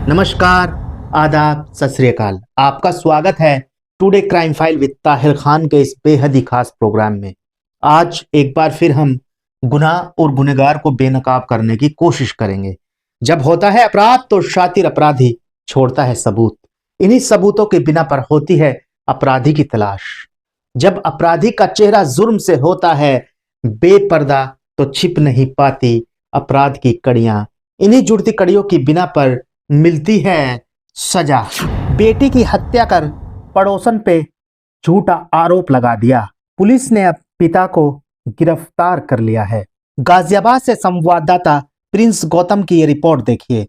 नमस्कार, आदाब, सत श्री अकाल। आपका स्वागत है today crime file with Tahir Khan के इस बेहद ही खास प्रोग्राम में। आज एक बार फिर हम गुनाह और गुनहगार को बेनकाब करने की कोशिश करेंगे। जब होता है अपराध तो शातिर अपराधी छोड़ता है सबूत। इन्हीं सबूतों के बिना पर होती है अपराधी की तलाश। जब अपराधी का चेहरा जुर्म से होता है बेपर्दा तो छिप नहीं पाती अपराध की कड़ियां। इन्हीं जुड़ती कड़ियों की बिना पर मिलती है सजा। बेटी की हत्या कर पड़ोसन पे झूठा आरोप लगा दिया। पुलिस ने अब पिता को गिरफ्तार कर लिया है। गाजियाबाद से संवाददाता प्रिंस गौतम की ये रिपोर्ट देखिए।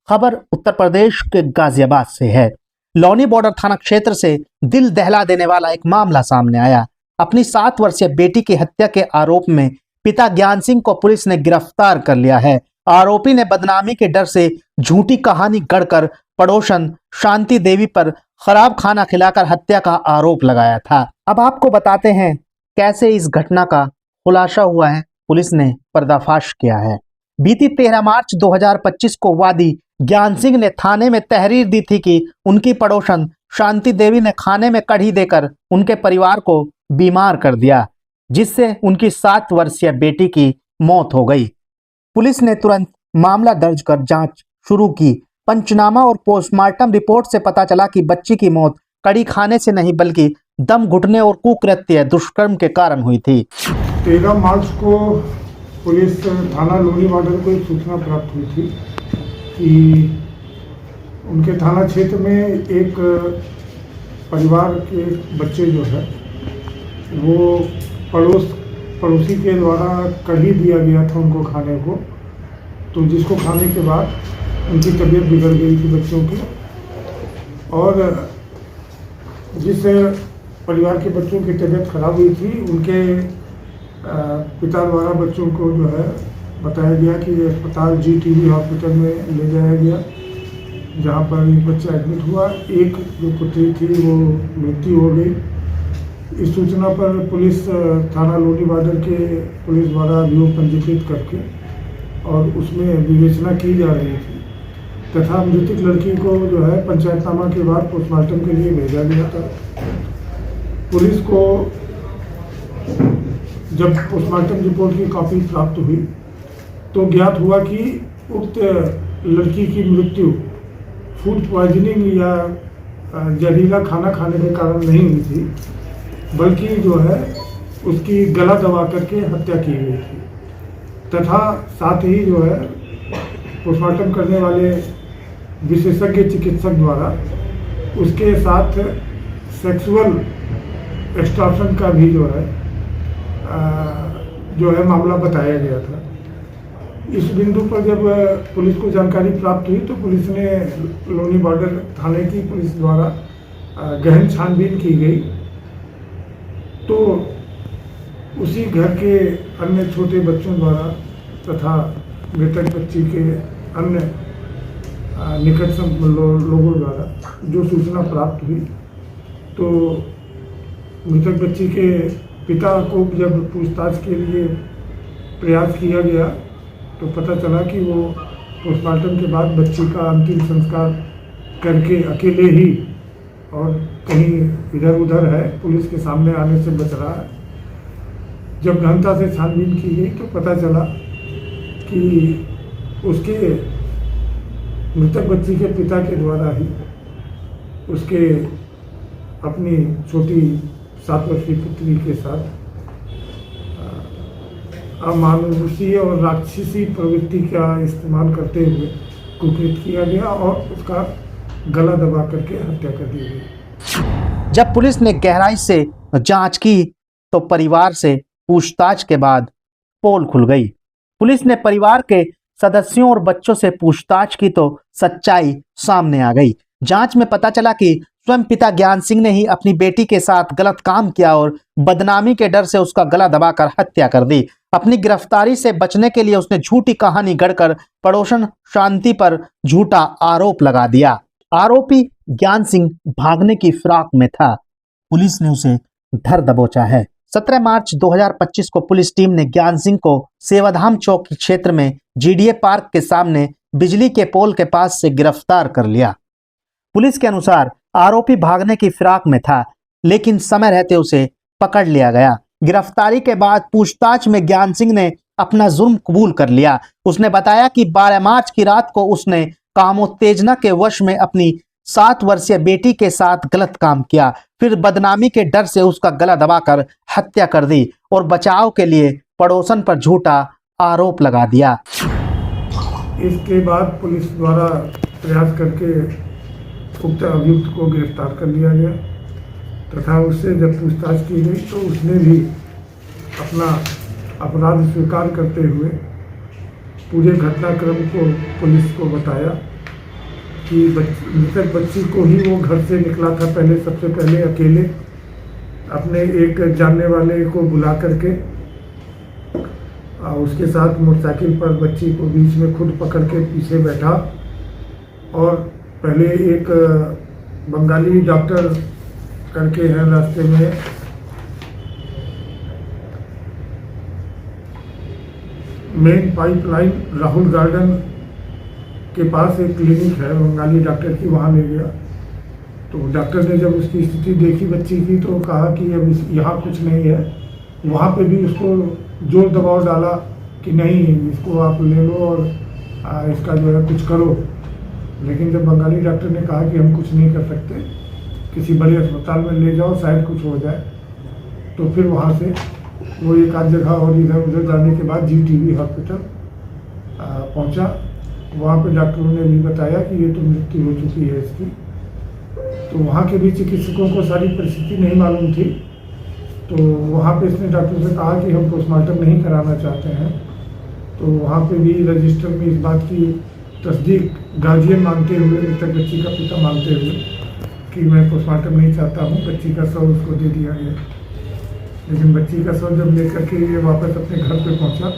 खबर उत्तर प्रदेश के गाजियाबाद से है। लौनी बॉर्डर थाना क्षेत्र से दिल दहला देने वाला एक मामला सामने आया। अपनी 7 वर्षीय बेटी की हत्या के आरोप में पिता ज्ञान सिंह को पुलिस ने गिरफ्तार कर लिया है। आरोपी ने बदनामी के डर से झूठी कहानी गढ़कर पड़ोसन शांति देवी पर खराब खाना खिलाकर हत्या का आरोप लगाया था। अब आपको बताते हैं कैसे इस घटना का खुलासा हुआ है, पुलिस ने पर्दाफाश किया है। बीती 13 मार्च 2025 को वादी ज्ञान सिंह ने थाने में तहरीर दी थी कि उनकी पड़ोसन शांति देवी ने खाने में कढ़ी देकर उनके परिवार को बीमार कर दिया, जिससे उनकी 7 वर्षीय बेटी की मौत हो गई। पुलिस ने तुरंत मामला दर्ज कर जांच शुरू की। पंचनामा और पोस्टमार्टम रिपोर्ट से पता चला कि बच्ची की मौत कड़ी खाने से नहीं बल्कि दम घुटने और कुकृत्य दुष्कर्म के कारण हुई थी। 13 मार्च को पुलिस थाना लोनी बॉर्डर को एक सूचना प्राप्त हुई थी कि उनके थाना क्षेत्र में एक परिवार के बच्चे जो है वो पड़ोसी के द्वारा कढ़ी दिया गया था उनको खाने को, तो जिसको खाने के बाद उनकी तबीयत बिगड़ गई थी बच्चों की। और जिस परिवार के बच्चों की तबीयत खराब हुई थी उनके पिता द्वारा बच्चों को जो है बताया गया कि अस्पताल GTV हॉस्पिटल में ले जाया गया, जहां पर एक बच्चा एडमिट हुआ। एक जो पुत्री थी वो मृत्यु हो गई। इस सूचना पर पुलिस थाना लोनी बॉर्डर के पुलिस द्वारा अभियोग पंजीकृत करके और उसमें विवेचना की जा रही थी तथा मृतक लड़की को जो है पंचायतनामा के बाद पोस्टमार्टम के लिए भेजा गया था। पुलिस को जब पोस्टमार्टम रिपोर्ट की कॉपी प्राप्त हुई तो ज्ञात हुआ कि उक्त लड़की की मृत्यु फूड पॉइजनिंग या जहरीला खाना खाने के कारण नहीं हुई थी, बल्कि जो है उसकी गला दबा करके हत्या की गई थी तथा साथ ही जो है पोस्टमार्टम करने वाले विशेषज्ञ चिकित्सक द्वारा उसके साथ सेक्सुअल एक्सटॉर्शन का भी जो है मामला बताया गया था। इस बिंदु पर जब पुलिस को जानकारी प्राप्त हुई तो पुलिस ने लोनी बॉर्डर थाने की पुलिस द्वारा गहन छानबीन की गई, तो उसी घर के अन्य छोटे बच्चों द्वारा तथा मृतक बच्ची के अन्य निकट लोगों द्वारा जो सूचना प्राप्त हुई, तो मृतक बच्ची के पिता को जब पूछताछ के लिए प्रयास किया गया तो पता चला कि वो पोस्टमार्टम के बाद बच्ची का अंतिम संस्कार करके अकेले ही और कहीं इधर उधर है, पुलिस के सामने आने से बच रहा है। जब गहनता से छानबीन की गई तो पता चला कि उसके मृतक बच्ची के पिता के द्वारा ही उसके अपनी छोटी 7 वर्षीय पुत्री के साथ अमानुषीय और राक्षसी प्रवृत्ति का इस्तेमाल करते हुए कुकृत किया गया और उसका गला दबा करके हत्या कर दी गई। जब पुलिस ने गहराई से जांच की तो परिवार से पूछताछ के बाद पोल खुल गई। पुलिस ने परिवार के सदस्यों और बच्चों से पूछताछ की तो सच्चाई सामने आ गई। जांच में पता चला कि स्वयं पिता ज्ञान सिंह ने ही अपनी बेटी के साथ गलत काम किया और बदनामी के डर से उसका गला दबाकर हत्या कर दी। अपनी गिरफ्तारी से बचने के लिए उसने झूठी कहानी गढ़कर पड़ोसन शांति पर झूठा आरोप लगा दिया। आरोपी ज्ञान सिंह भागने की फिराक में था। पुलिस ने उसे धर दबोचा है। 17 मार्च 2025 को पुलिस टीम ने ज्ञान सिंह को सेवाधाम चौक क्षेत्र में GDA पार्क के सामने बिजली के पोल के पास से गिरफ्तार कर लिया। पुलिस के अनुसार आरोपी भागने की फिराक में था, लेकिन समय रहते उसे पकड़ लिया गया। गिरफ्तारी के बाद पूछताछ में ज्ञान सिंह ने अपना जुर्म कबूल कर लिया। उसने बताया कि 12 मार्च की रात को उसने कामोत्तेजना के वश में अपनी 7 वर्षीय बेटी के साथ गलत काम किया, फिर बदनामी के डर से उसका गला दबाकर हत्या कर दी और बचाव के लिए पड़ोसन पर झूठा आरोप लगा दिया। इसके बाद पुलिस द्वारा प्रयास करके उक्त अभियुक्त को गिरफ्तार कर लिया गया तथा उससे जब पूछताछ की गई तो उसने भी अपना अपराध स्वीकार करते हुए पूरे घटनाक्रम को पुलिस को बताया कि मृतक बच्ची को ही वो घर से निकला था पहले, सबसे पहले अकेले अपने एक जानने वाले को बुला करके उसके साथ मोटरसाइकिल पर बच्ची को बीच में खुद पकड़ के पीछे बैठा और पहले एक बंगाली डॉक्टर करके है रास्ते में मेन पाइपलाइन राहुल गार्डन के पास एक क्लिनिक है बंगाली डॉक्टर की, वहाँ ले गया। तो डॉक्टर ने जब उसकी स्थिति देखी बच्ची की तो कहा कि अब यहाँ कुछ नहीं है। वहाँ पे भी उसको जोर दबाव डाला कि नहीं इसको आप ले लो और इसका जो है कुछ करो। लेकिन जब बंगाली डॉक्टर ने कहा कि हम कुछ नहीं कर सकते, किसी बड़े अस्पताल में ले जाओ शायद कुछ हो जाए, तो फिर वहाँ से वो एक आध जगह और इधर उधर जाने के बाद जीटीबी हॉस्पिटल पहुँचा। वहाँ पे डॉक्टरों ने भी बताया कि ये तो मृत्यु हो चुकी है इसकी। तो वहाँ के भी चिकित्सकों को सारी परिस्थिति नहीं मालूम थी, तो वहाँ पे इसने डॉक्टर से कहा कि हम पोस्टमार्टम नहीं कराना चाहते हैं। तो वहाँ पे भी रजिस्टर में इस बात की तस्दीक गार्जियन मानते हुए, मृतक बच्ची का पिता मानते हुए कि मैं पोस्टमार्टम नहीं चाहता हूँ, बच्ची का शव उसको दे दिया गया। लेकिन बच्ची का शव जब लेकर के ये वापस अपने घर पे पहुँचा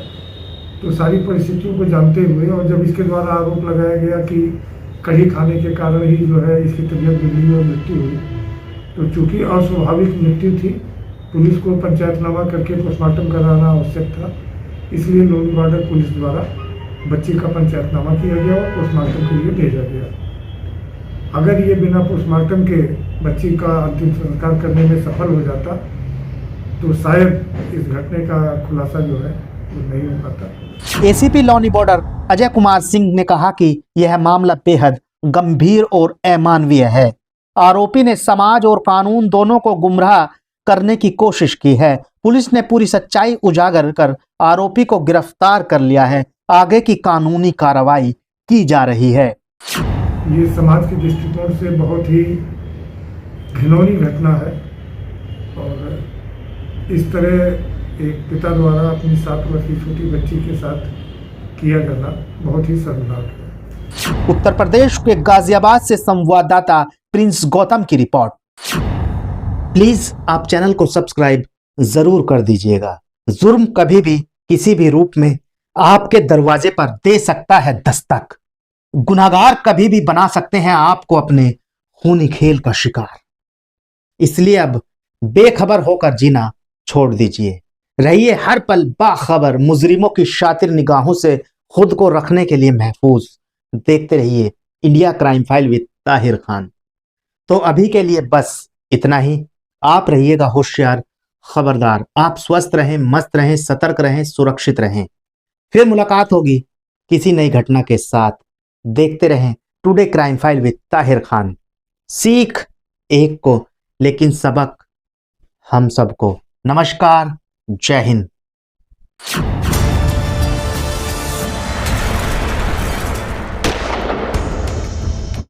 तो सारी परिस्थितियों को जानते हुए और जब इसके द्वारा आरोप लगाया गया कि कड़ी खाने के कारण ही जो है इसकी तबीयत बिगड़ी और मृत्यु हुई, तो चूँकि अस्वाभाविक मृत्यु थी, पुलिस को पंचायतनामा करके पोस्टमार्टम कराना आवश्यक था। इसलिए लोनी बॉर्डर पुलिस द्वारा बच्ची का पंचायतनामा किया गया और पोस्टमार्टम के लिए भेजा गया। अगर ये बिना पोस्टमार्टम के बच्ची का अंतिम संस्कार करने में सफल हो जाता तो शायद इस घटने का खुलासा जो है वो नहीं हो पाता। एसीपी लोनी बॉर्डर अजय कुमार सिंह ने कहा कि यह मामला बेहद गंभीर और अमानवीय है। आरोपी ने समाज और कानून दोनों को गुमराह करने की कोशिश की है। पुलिस ने पूरी सच्चाई उजागर कर आरोपी को गिरफ्तार कर लिया है। आगे की कानूनी कार्रवाई की जा रही है। ये समाज के दृष्टिकोण से बहुत ही घिनौनी घटना है और इस तरह एक पिता द्वारा अपनी 7 वर्षीय छोटी बच्ची के साथ किया जाना बहुत ही शर्मनाक है। उत्तर प्रदेश के गाजियाबाद से संवाददाता प्रिंस गौतम की रिपोर्ट। प्लीज आप चैनल को सब्सक्राइब जरूर कर दीजिएगा। जुर्म कभी भी किसी भी रूप में आपके दरवाजे पर दे सकता है दस्तक। गुनाहगार कभी भी बना सकते हैं आपको अपने खूनी खेल का शिकार। इसलिए अब बेखबर होकर जीना छोड़ दीजिए। रहिए हर पल बाखबर। मुजरिमों की शातिर निगाहों से खुद को रखने के लिए महफूज। देखते रहिए India crime file with Tahir Khan. तो अभी के लिए बस इतना ही। आप रहिएगा होशियार, खबरदार। आप स्वस्थ रहें, मस्त रहें, सतर्क रहें, सुरक्षित रहें। फिर मुलाकात होगी किसी नई घटना के साथ। देखते रहें today crime file with Tahir Khan. सीख एक को, लेकिन सबक हम सबको। नमस्कार, जय हिंद।